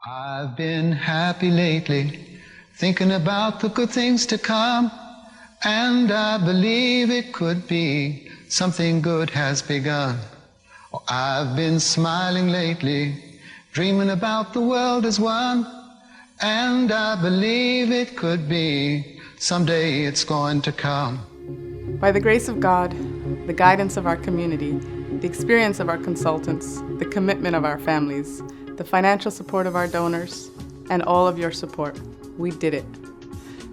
I've been happy lately, thinking about the good things to come, and I believe it could be something good has begun. Oh, I've been smiling lately, dreaming about the world as one, and I believe it could be someday it's going to come. By the grace of God, the guidance of our community, the experience of our consultants, the commitment of our families, the financial support of our donors, and all of your support, we did it.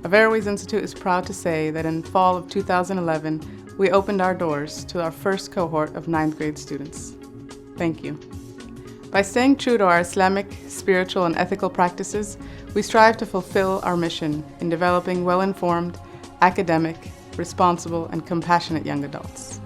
Averroes Institute is proud to say that in fall of 2011, we opened our doors to our first cohort of 9th grade students. Thank you. By staying true to our Islamic, spiritual, and ethical practices, we strive to fulfill our mission in developing well-informed, academic, responsible, and compassionate young adults.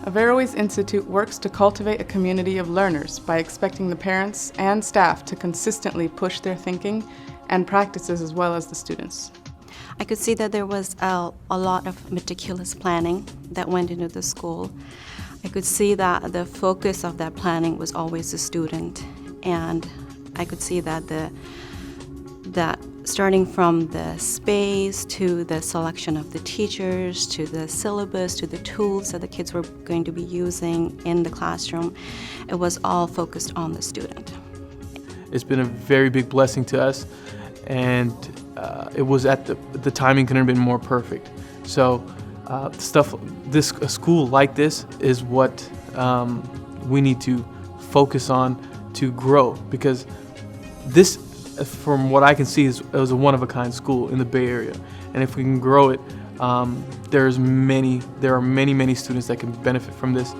Averroes Institute works to cultivate a community of learners by expecting the parents and staff to consistently push their thinking and practices as well as the students. I could see that there was a lot of meticulous planning that went into the school. I could see that the focus of that planning was always the student, and I could see that that starting from the space to the selection of the teachers, to the syllabus, to the tools that the kids were going to be using in the classroom, it was all focused on the student. It's been a very big blessing to us, and it was at the timing couldn't have been more perfect. So a school like this is what we need to focus on to grow, because this, from what I can see, it was a one-of-a-kind school in the Bay Area, and if we can grow it, there are many students that can benefit from this.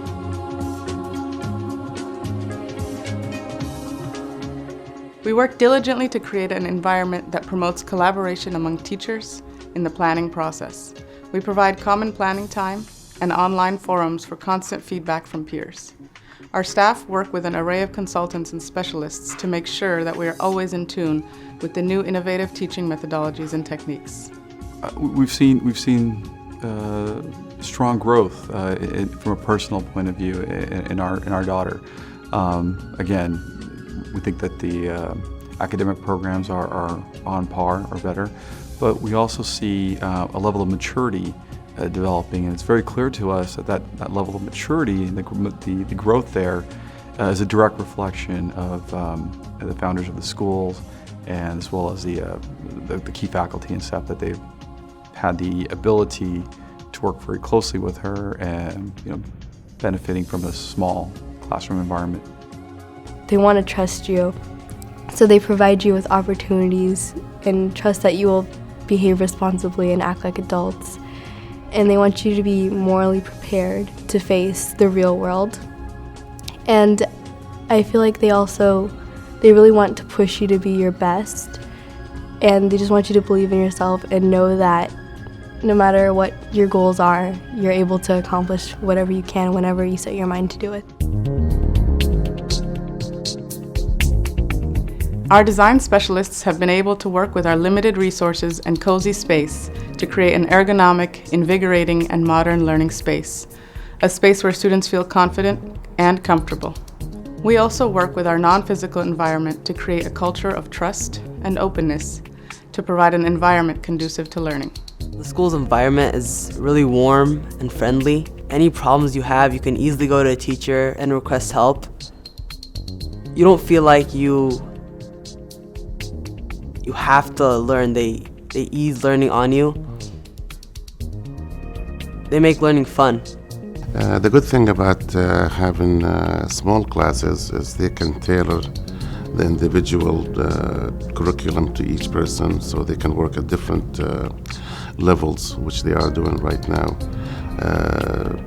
We work diligently to create an environment that promotes collaboration among teachers in the planning process. We provide common planning time and online forums for constant feedback from peers. Our staff work with an array of consultants and specialists to make sure that we are always in tune with the new innovative teaching methodologies and techniques. We've seen strong growth from a personal point of view in our daughter. Again, we think that the academic programs are on par or better, but we also see a level of maturity developing, and it's very clear to us that that level of maturity and the growth there is a direct reflection of the founders of the schools, and as well as the key faculty and staff, that they've had the ability to work very closely with her and benefiting from a small classroom environment. They want to trust you, so they provide you with opportunities and trust that you will behave responsibly and act like adults. And they want you to be morally prepared to face the real world. And I feel like they really want to push you to be your best, and they just want you to believe in yourself and know that no matter what your goals are, you're able to accomplish whatever you can whenever you set your mind to do it. Our design specialists have been able to work with our limited resources and cozy space to create an ergonomic, invigorating, and modern learning space, a space where students feel confident and comfortable. We also work with our non-physical environment to create a culture of trust and openness to provide an environment conducive to learning. The school's environment is really warm and friendly. Any problems you have, you can easily go to a teacher and request help. You don't feel like you have to learn. They ease learning on you. They make learning fun. The good thing about having small classes is they can tailor the individual curriculum to each person, so they can work at different levels, which they are doing right now.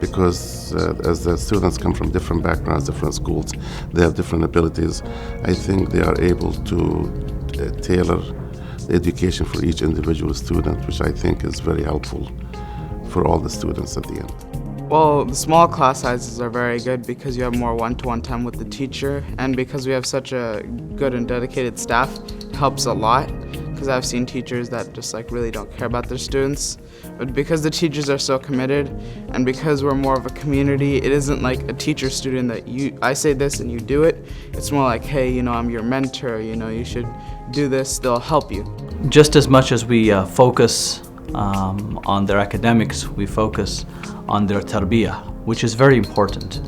Because as the students come from different backgrounds, different schools, they have different abilities. I think they are able to tailor the education for each individual student, which I think is very helpful for all the students at the end. Well, the small class sizes are very good because you have more one-to-one time with the teacher, and because we have such a good and dedicated staff, it helps a lot, because I've seen teachers that just really don't care about their students, But because the teachers are so committed and because we're more of a community, it isn't like a teacher-student that I say this and you do it. It's more like, hey, I'm your mentor, you should do this, they'll help you. Just as much as we focus on their academics, we focus on their tarbiyah, which is very important.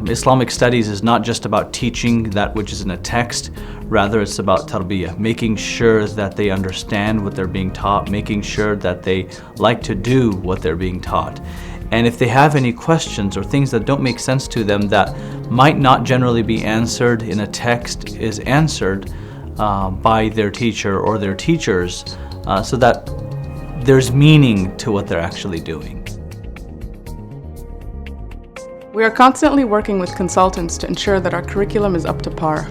Islamic studies is not just about teaching that which is in a text, rather it's about tarbiyah, making sure that they understand what they're being taught, making sure that they like to do what they're being taught. And if they have any questions or things that don't make sense to them that might not generally be answered in a text, is answered by their teacher or their teachers, so that there's meaning to what they're actually doing. We are constantly working with consultants to ensure that our curriculum is up to par.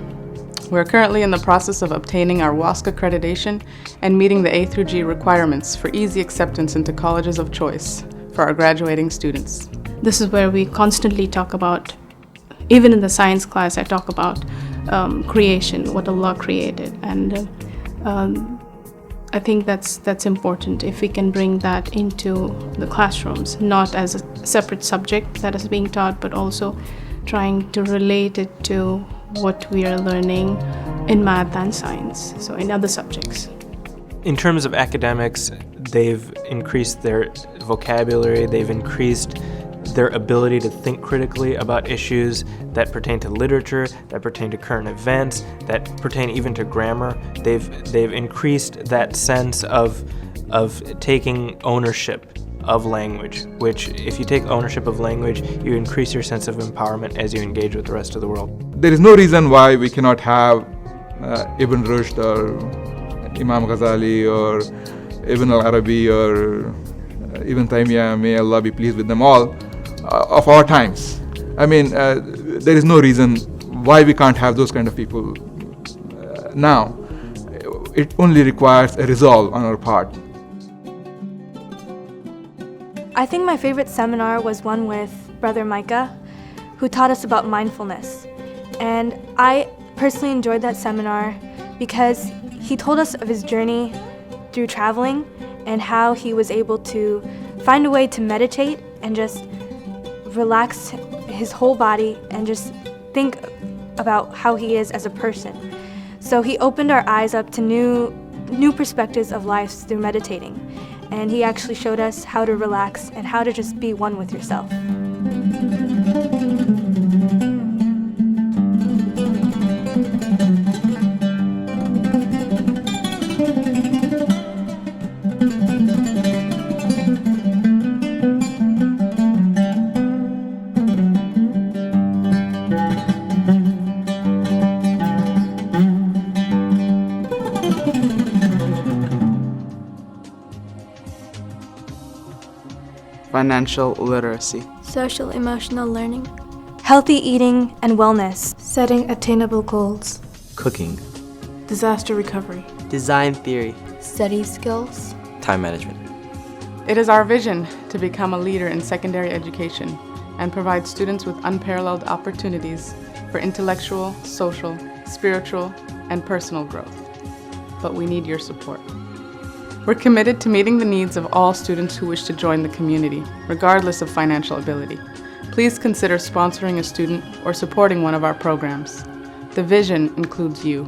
We are currently in the process of obtaining our WASC accreditation and meeting the A through G requirements for easy acceptance into colleges of choice for our graduating students. This is where we constantly talk about, even in the science class, I talk about creation, what Allah created, and I think that's important if we can bring that into the classrooms, not as a separate subject that is being taught, but also trying to relate it to what we are learning in math and science, so in other subjects. In terms of academics, they've increased their vocabulary, they've increased their ability to think critically about issues that pertain to literature, that pertain to current events, that pertain even to grammar. They've increased that sense of taking ownership of language, which if you take ownership of language, you increase your sense of empowerment as you engage with the rest of the world. There is no reason why we cannot have Ibn Rushd or Imam Ghazali or Ibn al-Arabi or Ibn Taymiyyah, may Allah be pleased with them all, of our times. I mean, there is no reason why we can't have those kind of people now. It only requires a resolve on our part. I think my favorite seminar was one with Brother Micah, who taught us about mindfulness. And I personally enjoyed that seminar because he told us of his journey through traveling and how he was able to find a way to meditate and just relax his whole body and just think about how he is as a person. So he opened our eyes up to new perspectives of life through meditating. And he actually showed us how to relax and how to just be one with yourself. Financial literacy. Social emotional learning. Healthy eating and wellness. Setting attainable goals. Cooking. Disaster recovery. Design theory. Study skills. Time management. It is our vision to become a leader in secondary education and provide students with unparalleled opportunities for intellectual, social, spiritual, and personal growth. But we need your support. We're committed to meeting the needs of all students who wish to join the community, regardless of financial ability. Please consider sponsoring a student or supporting one of our programs. The vision includes you.